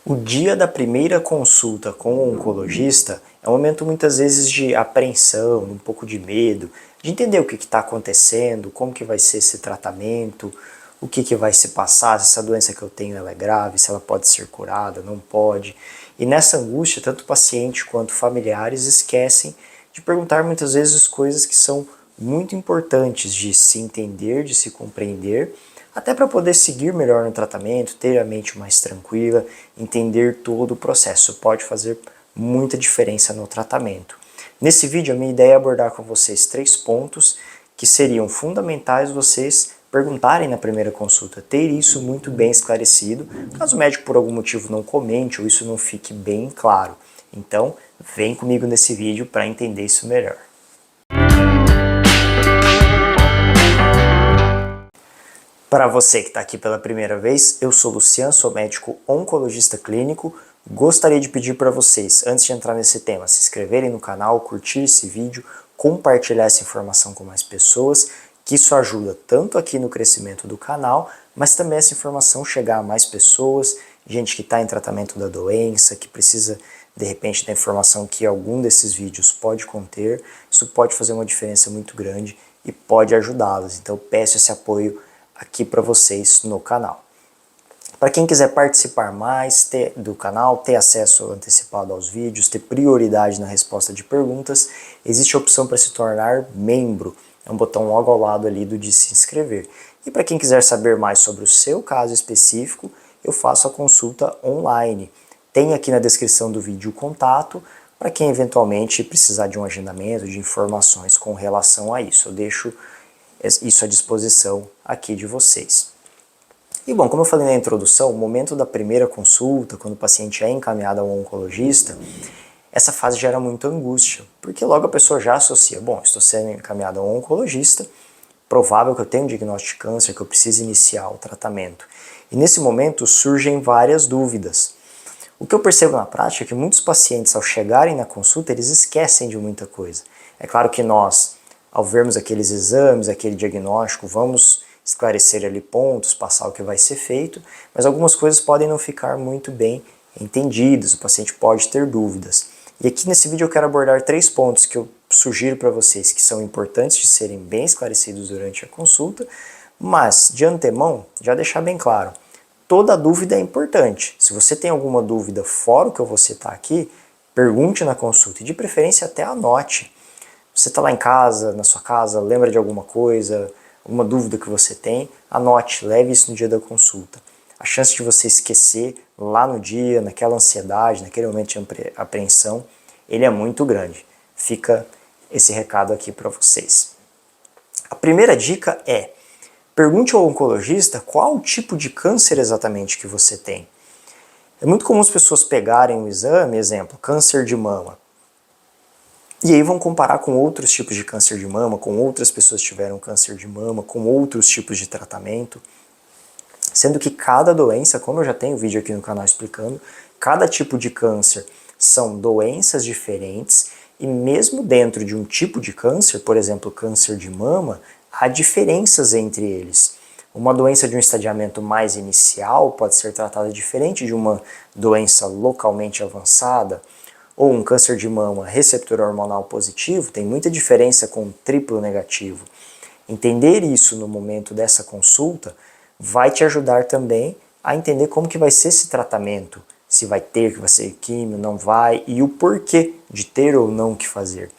O dia da primeira consulta com o oncologista é um momento muitas vezes de apreensão, um pouco de medo, de entender o que está acontecendo, como que vai ser esse tratamento, o que vai se passar, se essa doença que eu tenho ela é grave, se ela pode ser curada, não pode. E nessa angústia, tanto o paciente quanto familiares esquecem de perguntar muitas vezes coisas que são muito importantes de se entender, de se compreender, até para poder seguir melhor no tratamento, ter a mente mais tranquila, entender todo o processo. Pode fazer muita diferença no tratamento. Nesse vídeo, a minha ideia é abordar com vocês 3 pontos que seriam fundamentais vocês perguntarem na primeira consulta, ter isso muito bem esclarecido, caso o médico por algum motivo não comente ou isso não fique bem claro. Então, vem comigo nesse vídeo para entender isso melhor. Para você que está aqui pela primeira vez, eu sou Luciano, sou médico oncologista clínico. Gostaria de pedir para vocês, antes de entrar nesse tema, se inscreverem no canal, curtir esse vídeo, compartilhar essa informação com mais pessoas, que isso ajuda tanto aqui no crescimento do canal, mas também essa informação chegar a mais pessoas, gente que está em tratamento da doença, que precisa de repente da informação que algum desses vídeos pode conter. Isso pode fazer uma diferença muito grande e pode ajudá-los. Então peço esse apoio aqui para vocês no canal. Para quem quiser participar mais do canal, ter acesso antecipado aos vídeos, ter prioridade na resposta de perguntas, existe a opção para se tornar membro. É um botão logo ao lado ali do de se inscrever. E para quem quiser saber mais sobre o seu caso específico, eu faço a consulta online. Tem aqui na descrição do vídeo o contato para quem eventualmente precisar de um agendamento, de informações com relação a isso. Eu deixo isso à disposição aqui de vocês. E bom, como eu falei na introdução, o momento da primeira consulta, quando o paciente é encaminhado a um oncologista, essa fase gera muita angústia, porque logo a pessoa já associa, bom, estou sendo encaminhado a um oncologista, provável que eu tenha um diagnóstico de câncer, que eu precise iniciar o tratamento. E nesse momento surgem várias dúvidas. O que eu percebo na prática é que muitos pacientes, ao chegarem na consulta, eles esquecem de muita coisa. É claro que nós, ao vermos aqueles exames, aquele diagnóstico, vamos esclarecer ali pontos, passar o que vai ser feito, mas algumas coisas podem não ficar muito bem entendidas, o paciente pode ter dúvidas. E aqui nesse vídeo eu quero abordar 3 pontos que eu sugiro para vocês que são importantes de serem bem esclarecidos durante a consulta, mas de antemão, já deixar bem claro, toda dúvida é importante. Se você tem alguma dúvida fora o que eu vou citar aqui, pergunte na consulta e de preferência até anote. Você está lá em casa, na sua casa, lembra de alguma coisa, alguma dúvida que você tem, anote, leve isso no dia da consulta. A chance de você esquecer lá no dia, naquela ansiedade, naquele momento de apreensão, ele é muito grande. Fica esse recado aqui para vocês. A primeira dica é, pergunte ao oncologista qual o tipo de câncer exatamente que você tem. É muito comum as pessoas pegarem um exame, exemplo, câncer de mama, e aí vão comparar com outros tipos de câncer de mama, com outras pessoas que tiveram câncer de mama, com outros tipos de tratamento, sendo que cada doença, como eu já tenho vídeo aqui no canal explicando, cada tipo de câncer são doenças diferentes e mesmo dentro de um tipo de câncer, por exemplo, câncer de mama, há diferenças entre eles. Uma doença de um estadiamento mais inicial pode ser tratada diferente de uma doença localmente avançada, ou um câncer de mama receptor hormonal positivo, tem muita diferença com um triplo negativo. Entender isso no momento dessa consulta vai te ajudar também a entender como que vai ser esse tratamento, se vai ter que fazer químio, não vai, e o porquê de ter ou não que fazer.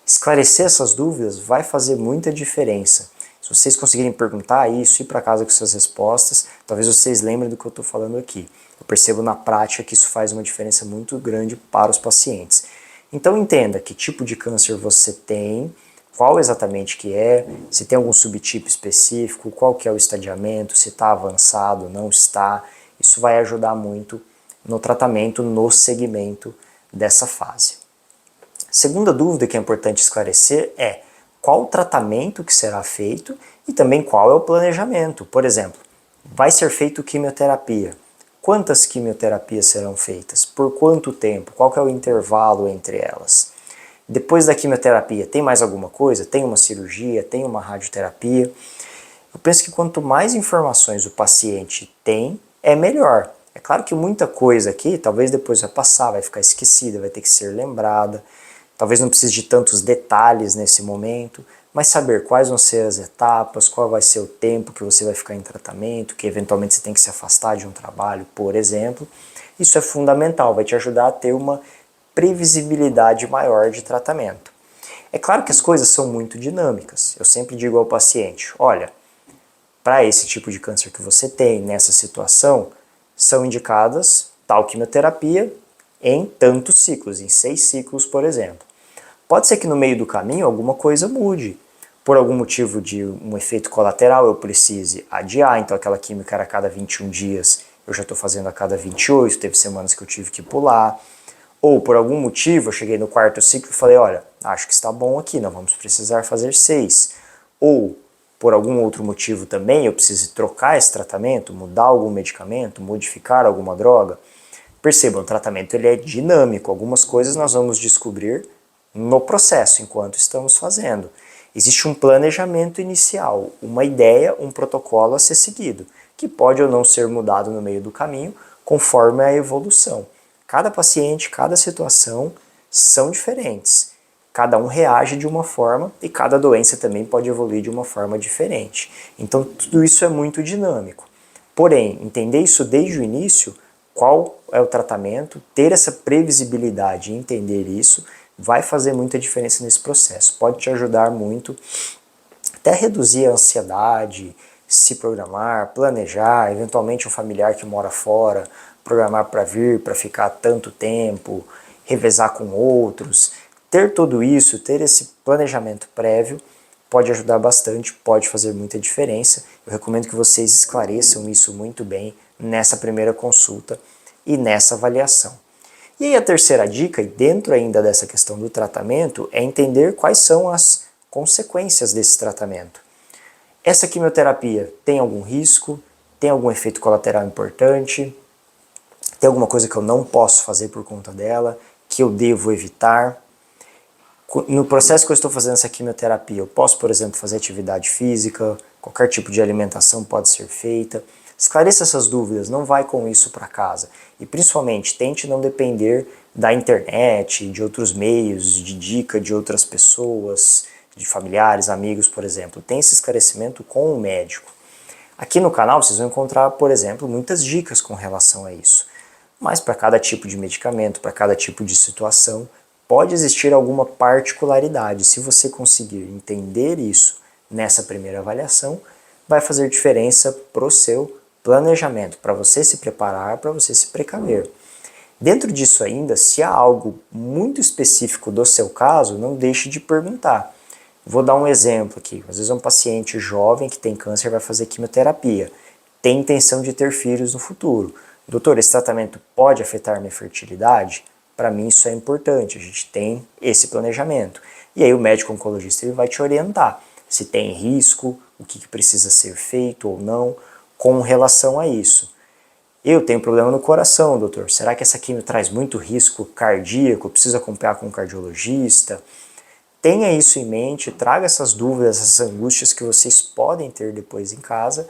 Esclarecer essas dúvidas vai fazer muita diferença. Se vocês conseguirem perguntar isso, ir para casa com suas respostas, talvez vocês lembrem do que eu estou falando aqui. Eu percebo na prática que isso faz uma diferença muito grande para os pacientes. Então entenda que tipo de câncer você tem, qual exatamente que é, se tem algum subtipo específico, qual que é o estadiamento, se está avançado, não está. Isso vai ajudar muito no tratamento, no segmento dessa fase. Segunda dúvida que é importante esclarecer é qual o tratamento que será feito e também qual é o planejamento. Por exemplo, vai ser feito quimioterapia. Quantas quimioterapias serão feitas? Por quanto tempo? Qual que é o intervalo entre elas? Depois da quimioterapia, tem mais alguma coisa? Tem uma cirurgia? Tem uma radioterapia? Eu penso que quanto mais informações o paciente tem, é melhor. É claro que muita coisa aqui, talvez depois vai passar, vai ficar esquecida, vai ter que ser lembrada, talvez não precise de tantos detalhes nesse momento, mas saber quais vão ser as etapas, qual vai ser o tempo que você vai ficar em tratamento, que eventualmente você tem que se afastar de um trabalho, por exemplo, isso é fundamental, vai te ajudar a ter uma previsibilidade maior de tratamento. É claro que as coisas são muito dinâmicas. Eu sempre digo ao paciente, olha, para esse tipo de câncer que você tem, nessa situação, são indicadas tal quimioterapia em tantos ciclos, em 6 ciclos, por exemplo. Pode ser que no meio do caminho alguma coisa mude. Por algum motivo de um efeito colateral eu precise adiar, então aquela química era a cada 21 dias, eu já estou fazendo a cada 28, teve semanas que eu tive que pular. Ou por algum motivo eu cheguei no 4º ciclo e falei, olha, acho que está bom aqui, não vamos precisar fazer 6. Ou por algum outro motivo também eu preciso trocar esse tratamento, mudar algum medicamento, modificar alguma droga. Percebam, o tratamento ele é dinâmico, algumas coisas nós vamos descobrir no processo, enquanto estamos fazendo. Existe um planejamento inicial, uma ideia, um protocolo a ser seguido, que pode ou não ser mudado no meio do caminho, conforme a evolução. Cada paciente, cada situação são diferentes. Cada um reage de uma forma e cada doença também pode evoluir de uma forma diferente. Então tudo isso é muito dinâmico. Porém, entender isso desde o início, qual é o tratamento, ter essa previsibilidade e entender isso, vai fazer muita diferença nesse processo. Pode te ajudar muito, até reduzir a ansiedade, se programar, planejar, eventualmente um familiar que mora fora, programar para vir, para ficar tanto tempo, revezar com outros. Ter tudo isso, ter esse planejamento prévio, pode ajudar bastante, pode fazer muita diferença. Eu recomendo que vocês esclareçam isso muito bem nessa primeira consulta e nessa avaliação. E aí a terceira dica, e dentro ainda dessa questão do tratamento, é entender quais são as consequências desse tratamento. Essa quimioterapia tem algum risco? Tem algum efeito colateral importante? Tem alguma coisa que eu não posso fazer por conta dela, que eu devo evitar? No processo que eu estou fazendo essa quimioterapia, eu posso, por exemplo, fazer atividade física, qualquer tipo de alimentação pode ser feita. Esclareça essas dúvidas, não vai com isso para casa. E principalmente, tente não depender da internet, de outros meios, de dica de outras pessoas, de familiares, amigos, por exemplo. Tenha esse esclarecimento com o médico. Aqui no canal vocês vão encontrar, por exemplo, muitas dicas com relação a isso. Mas para cada tipo de medicamento, para cada tipo de situação, pode existir alguma particularidade. Se você conseguir entender isso nessa primeira avaliação, vai fazer diferença para o seu planejamento, para você se preparar, para você se precaver. Dentro disso ainda, se há algo muito específico do seu caso, não deixe de perguntar. Vou dar um exemplo aqui. Às vezes um paciente jovem que tem câncer vai fazer quimioterapia, tem intenção de ter filhos no futuro. Doutor, esse tratamento pode afetar minha fertilidade? Para mim isso é importante, a gente tem esse planejamento. E aí o médico oncologista ele vai te orientar se tem risco, o que precisa ser feito ou não com relação a isso. Eu tenho problema no coração, doutor, será que essa quimio traz muito risco cardíaco? Eu preciso acompanhar com um cardiologista? Tenha isso em mente, traga essas dúvidas, essas angústias que vocês podem ter depois em casa,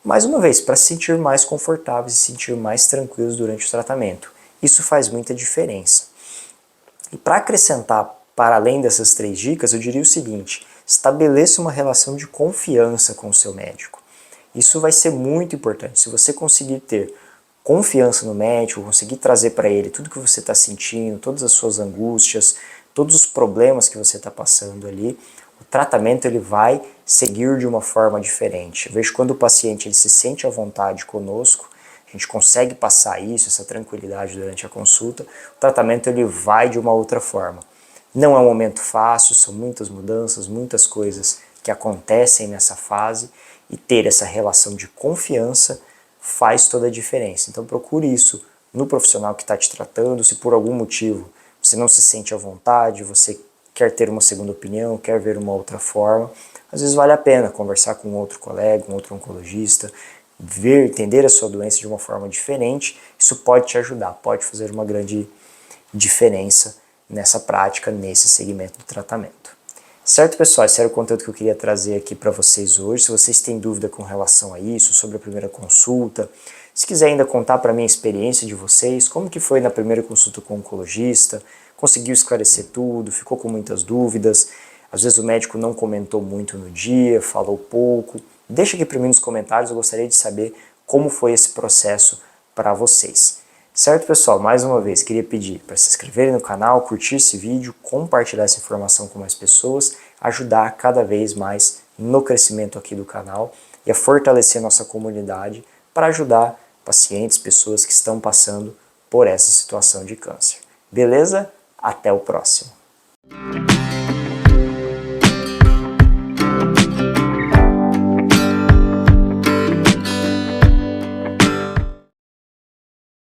mais uma vez, para se sentir mais confortáveis e se sentir mais tranquilos durante o tratamento. Isso faz muita diferença. E para acrescentar, para além dessas 3 dicas, eu diria o seguinte: estabeleça uma relação de confiança com o seu médico. Isso vai ser muito importante. Se você conseguir ter confiança no médico, conseguir trazer para ele tudo que você está sentindo, todas as suas angústias, todos os problemas que você está passando ali, o tratamento ele vai seguir de uma forma diferente. Eu vejo quando o paciente ele se sente à vontade conosco, a gente consegue passar isso, essa tranquilidade durante a consulta, o tratamento ele vai de uma outra forma. Não é um momento fácil, são muitas mudanças, muitas coisas que acontecem nessa fase, e ter essa relação de confiança faz toda a diferença. Então procure isso no profissional que está te tratando. Se por algum motivo você não se sente à vontade, você quer ter uma segunda opinião, quer ver uma outra forma, às vezes vale a pena conversar com outro colega, um outro oncologista, ver, entender a sua doença de uma forma diferente. Isso pode te ajudar, pode fazer uma grande diferença nessa prática, nesse segmento do tratamento. Certo, pessoal? Esse era o conteúdo que eu queria trazer aqui para vocês hoje. Se vocês têm dúvida com relação a isso, sobre a primeira consulta, Se quiser ainda contar para mim a experiência de vocês, como que foi na primeira consulta com o oncologista, conseguiu esclarecer tudo, ficou com muitas dúvidas, às vezes o médico não comentou muito no dia, falou pouco. Deixa aqui para mim nos comentários, eu gostaria de saber como foi esse processo para vocês. Certo, pessoal? Mais uma vez, queria pedir para se inscreverem no canal, curtir esse vídeo, compartilhar essa informação com mais pessoas, ajudar cada vez mais no crescimento aqui do canal e a fortalecer nossa comunidade para ajudar pacientes, pessoas que estão passando por essa situação de câncer. Beleza? Até o próximo!